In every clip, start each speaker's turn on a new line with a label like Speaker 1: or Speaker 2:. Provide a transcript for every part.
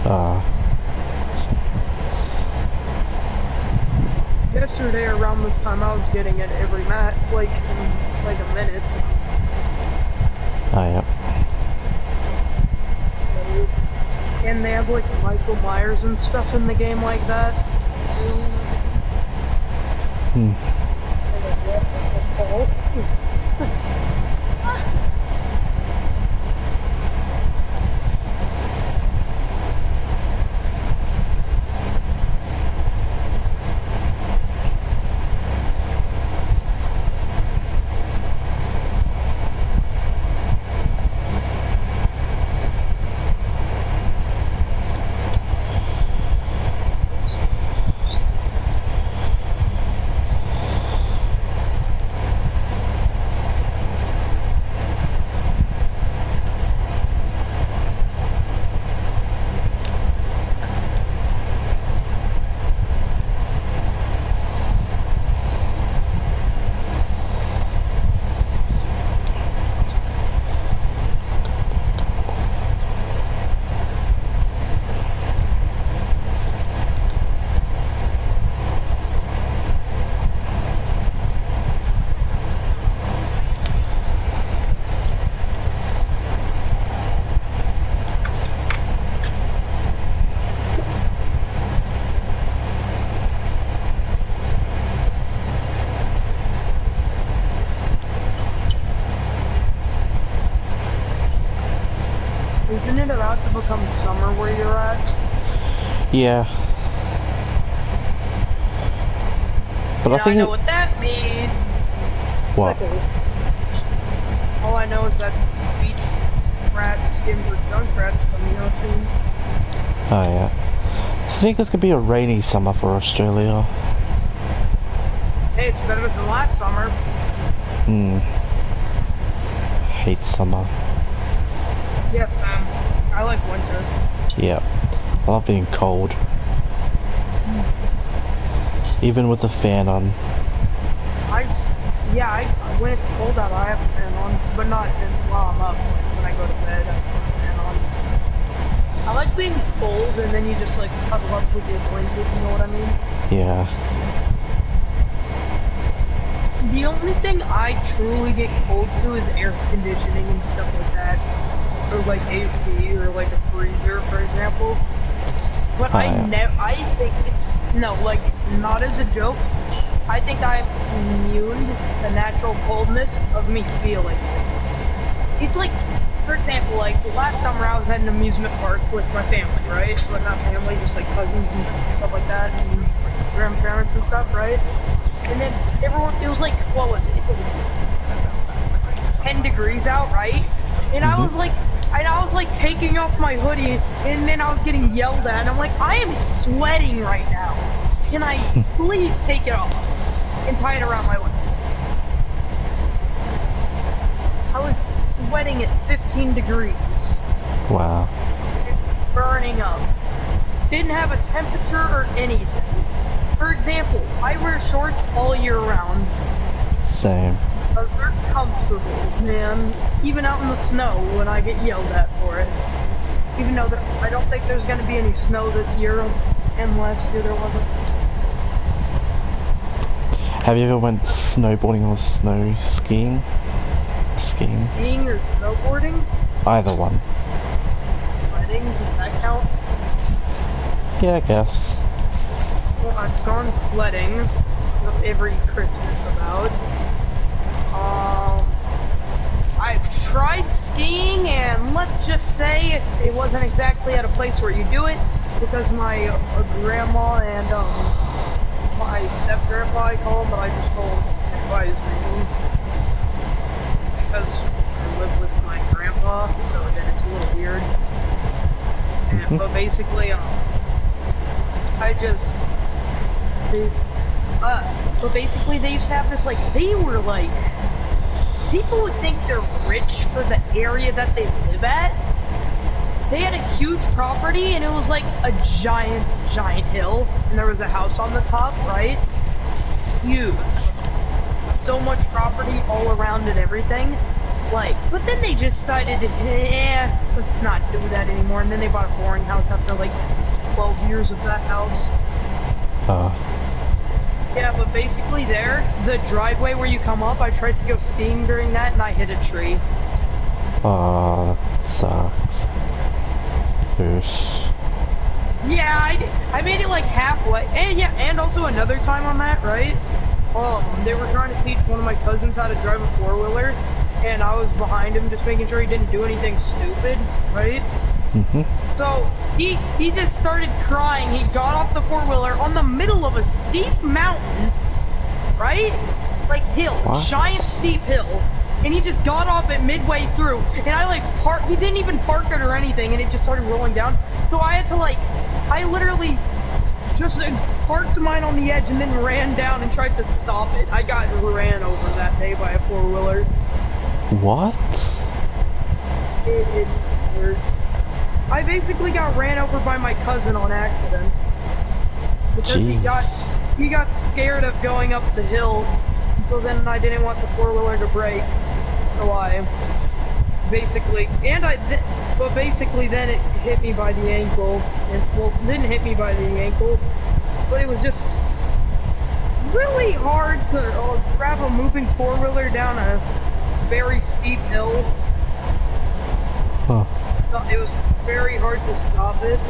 Speaker 1: Uh,
Speaker 2: Yesterday around this time I was getting it every match, like in like a minute.
Speaker 1: oh, yeah.
Speaker 2: And they have like Michael Myers and stuff in the game like that too.
Speaker 1: Hmm.
Speaker 2: Isn't it about to become summer where you're at?
Speaker 1: Yeah. But
Speaker 2: And
Speaker 1: I think
Speaker 2: know what that means.
Speaker 1: What?
Speaker 2: All I know is that beach rats, Skimmer, Junkrats coming out soon.
Speaker 1: Oh yeah. I think it's gonna be a rainy summer for Australia.
Speaker 2: Hey, it's better than last summer.
Speaker 1: Hate summer.
Speaker 2: Yes, man. I like winter.
Speaker 1: Yeah. I love being cold. Even with the fan on.
Speaker 2: When it's cold out, I have a fan on, but not while I'm up. When I go to bed, I put a fan on. I like being cold, and then you just like cuddle up with your blanket. You know what I mean?
Speaker 1: Yeah.
Speaker 2: The only thing I truly get cold to is air conditioning and stuff like that, or like AC or like a freezer, for example. But
Speaker 1: Oh, yeah.
Speaker 2: I think it's like not as a joke. I think I'm immune to the natural coldness of me feeling. It's like, for example, like last summer I was at an amusement park with my family, right? But not family, just like cousins and stuff like that, and grandparents and stuff, right? And then everyone, it was like, what was it? 10 degrees out, right? And I was like taking off my hoodie, and then I was getting yelled at, and I'm like, I am sweating right now. Can I please take it off and tie it around my legs? I was sweating at 15 degrees.
Speaker 1: Wow.
Speaker 2: Burning up. Didn't have a temperature or anything. For example, I wear shorts all year round.
Speaker 1: Same.
Speaker 2: Because they're comfortable, man. Even out in the snow when I get yelled at for it. Even though I don't think there's going to be any snow this year, and last year there wasn't.
Speaker 1: Have you ever went snowboarding or snow skiing?
Speaker 2: Skiing or snowboarding?
Speaker 1: Either one.
Speaker 2: Sledding, does that count?
Speaker 1: Yeah, I guess.
Speaker 2: Well, I've gone sledding every Christmas about. I've tried skiing, and let's just say it wasn't exactly at a place where you do it, because my grandma and my step-grandpa, I call him, but I just call him by his name, because I live with my grandpa, so then it's a little weird. And, but basically, but basically they used to have this, like, they were like, people would think they're rich for the area that they live at. They had a huge property, and it was like a giant hill, and there was a house on the top, right? Huge. So much property all around and everything. Like, but then they just decided, let's not do that anymore. And then they bought a boring house after like 12 years of that house. Yeah, but basically the driveway where you come up, I tried to go skiing during that and I hit a tree.
Speaker 1: Oh, that sucks. Oof.
Speaker 2: Yeah, I made it like halfway. And yeah, and also another time on that, right? They were trying to teach one of my cousins how to drive a four-wheeler, and I was behind him just making sure he didn't do anything stupid, right? So he just started crying. He got off the four-wheeler on the middle of a steep mountain, right? Like hill,
Speaker 1: What?
Speaker 2: giant steep hill. And he just got off it midway through, and I like he didn't even park it or anything, and it just started rolling down. So I had to I literally just parked mine on the edge and then ran down and tried to stop it. I got ran over that day by a four-wheeler.
Speaker 1: What?
Speaker 2: It hurt. I basically got ran over by my cousin on accident. Because he got scared of going up the hill, and so then I didn't want the four-wheeler to break. So I basically, but basically then it hit me by the ankle, and well, it didn't hit me by the ankle, but it was just really hard to grab a moving four-wheeler down a very steep hill.
Speaker 1: Huh.
Speaker 2: It was very hard to stop it.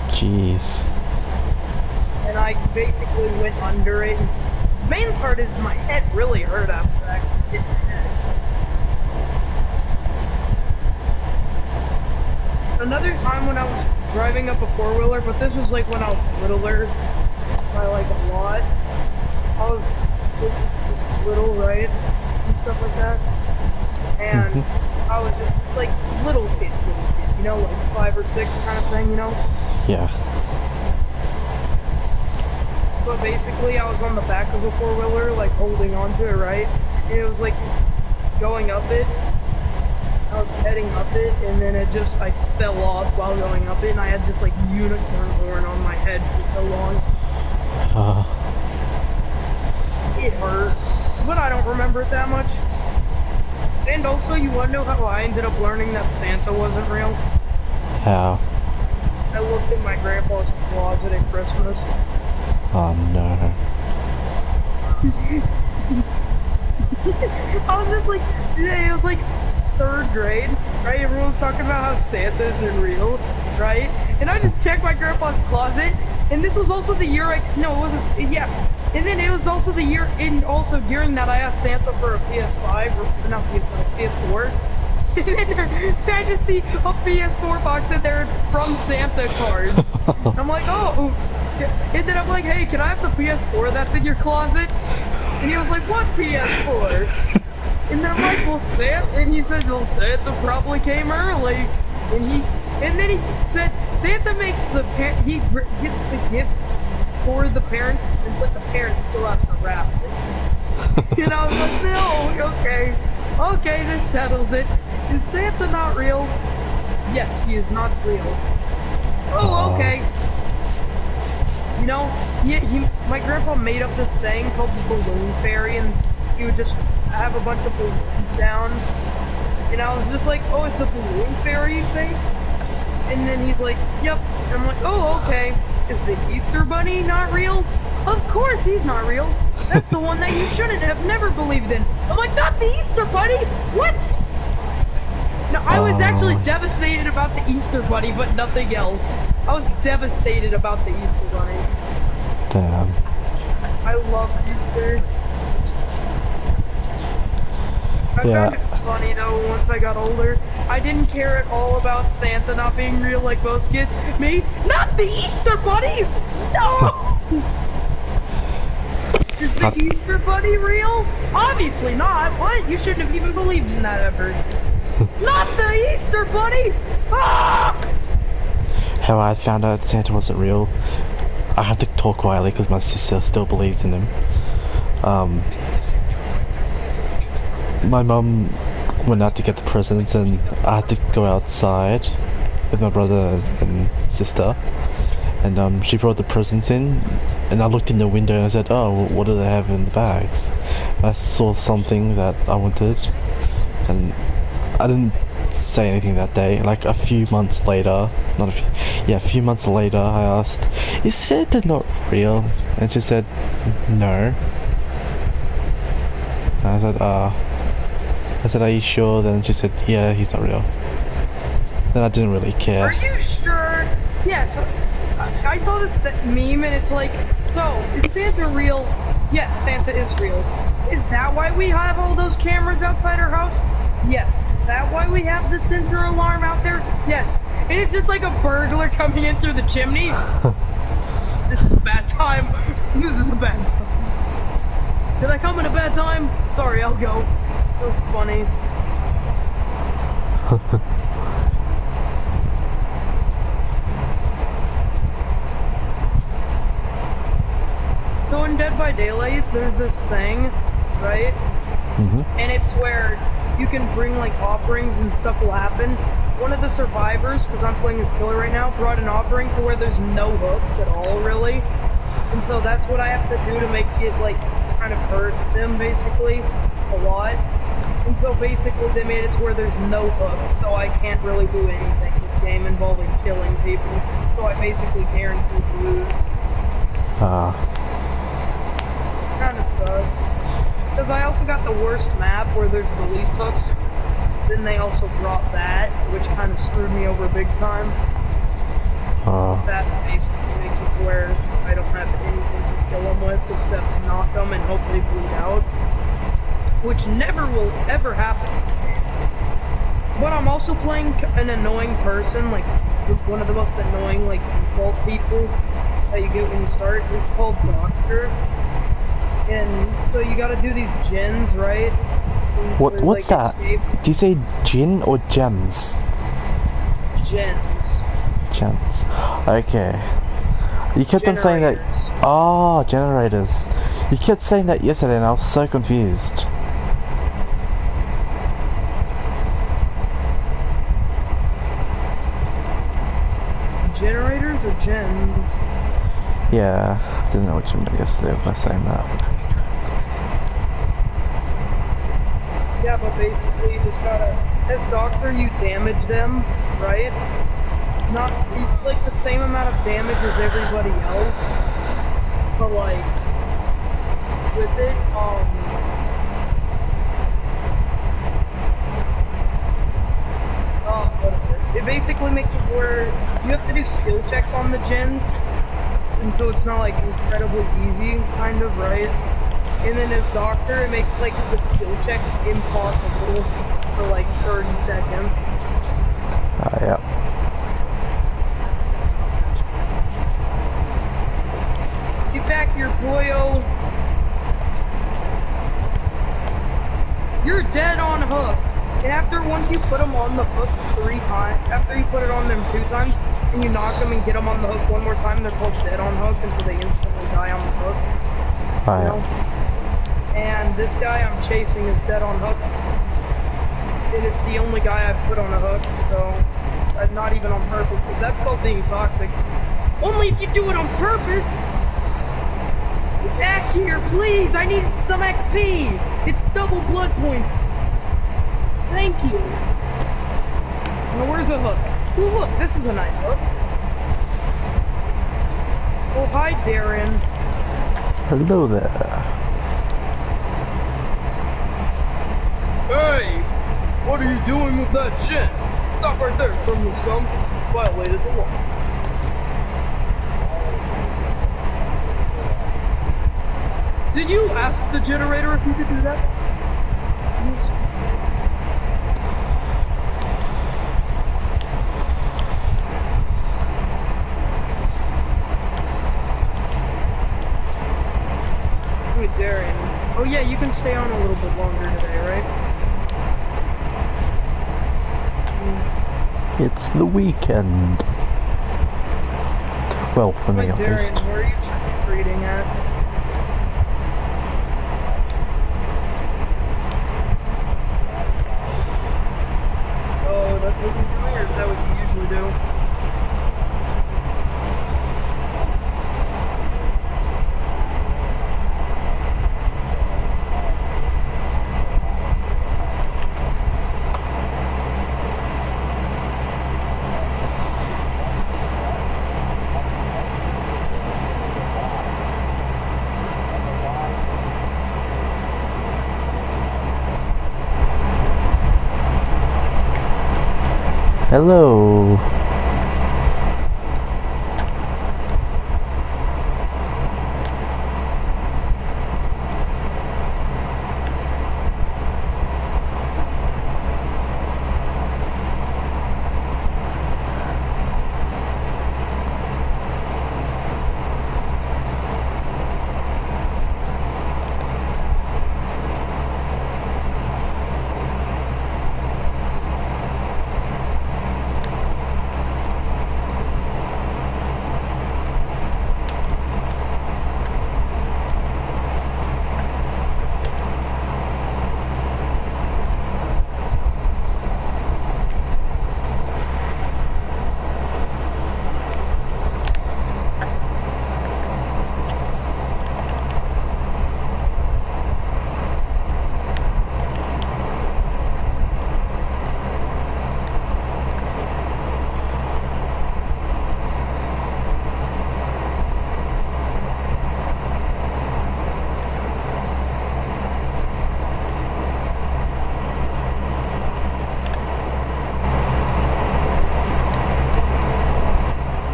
Speaker 1: Jeez.
Speaker 2: And I basically went under it, and the main part is my head really hurt after that. Another time when I was driving up a four-wheeler, but this was like when I was littler, by like a lot. I was just little, right? And stuff like that. And I was just like little kid, you know, like 5 or 6 kind of thing, you know?
Speaker 1: Yeah.
Speaker 2: But basically I was on the back of a four-wheeler, like holding onto it, right? And it was like going up it. I was heading up it, and then I fell off while going up it, and I had this like unicorn horn on my head for so long. It hurt, but I don't remember it that much. And also, you wanna know how I ended up learning that Santa wasn't real?
Speaker 1: How?
Speaker 2: I looked in my grandpa's closet at Christmas.
Speaker 1: Oh no.
Speaker 2: I was just like, yeah, it was like 3rd grade, right? Everyone was talking about how Santa isn't real, right? And I just checked my grandpa's closet, and this was also the year no, it wasn't, yeah. And then it was also the year, and also during that I asked Santa for a PS5, or not PS5, PS4. And then I just see a PS4 box in there from Santa cards. I'm like, oh. And then I'm like, hey, can I have the PS4 that's in your closet? And he was like, what PS4? And then I'm like, well, Santa, and he said, well, Santa probably came early. And then he said, Santa makes he gets the gifts for the parents, but the parents still have to wrap it. And I was like, no, okay, this settles it. Is Santa not real? Yes, he is not real. Oh, okay. You know, my grandpa made up this thing called the Balloon Fairy, and he would just have a bunch of balloons down. And I was just like, oh, it's the Balloon Fairy thing? And then he's like, yep. And I'm like, oh, okay. Is the Easter Bunny not real? Of course he's not real. That's the one that you shouldn't have never believed in. I'm like, not the Easter Bunny? What? No, I was actually devastated about the Easter Bunny, but nothing else. I was devastated about the Easter Bunny.
Speaker 1: Damn.
Speaker 2: I love Easter. I found it funny though, once I got older. I didn't care at all about Santa not being real like most kids. Me? Not the Easter Bunny! No! Is the Easter Bunny real? Obviously not. What? You shouldn't have even believed in that ever. Not the Easter Bunny! Ah!
Speaker 1: How I found out Santa wasn't real, I had to talk quietly because my sister still believes in him. My mum went out to get the presents and I had to go outside with my brother and sister. and she brought the presents in, and I looked in the window and I said, "Oh, what do they have in the bags?" And I saw something that I wanted, and I didn't say anything that day. Like a few months later, not a few, yeah, a few months later, I asked, "Is Santa not real?" And she said, "No." And I said, "Are you sure?" Then she said, "Yeah, he's not real." Then I didn't really care.
Speaker 2: Are you sure? Yes. I saw this meme and it's like, so, is Santa real? Yes, Santa is real. Is that why we have all those cameras outside our house? Yes. Is that why we have the sensor alarm out there? Yes. And it's just like a burglar coming in through the chimney. This is a bad time. This is a bad time. Did I come in a bad time? Sorry, I'll go. It was funny. So in Dead by Daylight, there's this thing, right? And it's where you can bring like offerings and stuff will happen. One of the survivors, because I'm playing as killer right now, brought an offering to where there's no hooks at all, really. And so that's what I have to do to make it like kind of hurt them basically a lot. And so basically they made it to where there's no hooks, so I can't really do anything in this game involving killing people. So I basically guarantee lose. Kinda sucks. Because I also got the worst map where there's the least hooks. Then they also dropped that, which kind of screwed me over big time. That basically makes it to where I don't have anything to kill them with except knock them and hopefully bleed out. Which never will ever happen in this game. But I'm also playing an annoying person, like one of the most annoying like default people that you get when you start. It's called Doctor. And so you gotta do these gens, right?
Speaker 1: What's
Speaker 2: like,
Speaker 1: that? Do you say gin or gems?
Speaker 2: Gens.
Speaker 1: Gems. Okay. You kept on saying that. Oh, generators. You kept saying that yesterday and I was so confused.
Speaker 2: Generators or gens?
Speaker 1: Yeah, I didn't know what you meant yesterday by saying that.
Speaker 2: Yeah, but basically you just gotta, as Doctor, you damage them, right? It's like the same amount of damage as everybody else, but like, with it, what is it? It basically makes it where you have to do skill checks on the gens, and so it's not like incredibly easy, kind of, right? And then as Doctor, it makes like the skill checks impossible for like 30 seconds.
Speaker 1: Yeah.
Speaker 2: Get back here, boyo. You're dead on hook. And once you put them on the hooks 3 times, after you put it on them 2 times, and you knock them and get them on the hook 1 more time, they're called dead on hook, and so they instantly die on the hook. You know? And this guy I'm chasing is dead on hook. And it's the only guy I've put on a hook, so not even on purpose, because that's called being toxic. Only if you do it on purpose! Get back here, please! I need some XP! It's double blood points! Thank you! Now where's a hook? Ooh, look, this is a nice hook. Oh, hi, Darren.
Speaker 1: Hello there.
Speaker 2: Hey! What are you doing with that shit? Stop right there, criminal scum. Violated the law. Did you ask the generator if you could do that? Wait, Darren. Oh yeah, you can stay on a little bit longer today, right?
Speaker 1: It's the weekend. Well, for me at
Speaker 2: Darren,
Speaker 1: least.
Speaker 2: where are you trick-or-treating at? Oh, that's what you're doing, or is that what you usually do?
Speaker 1: Hello.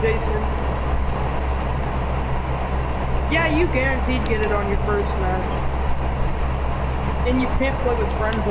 Speaker 2: Jason. Yeah, you guaranteed get it on your first match. And you can't play with friends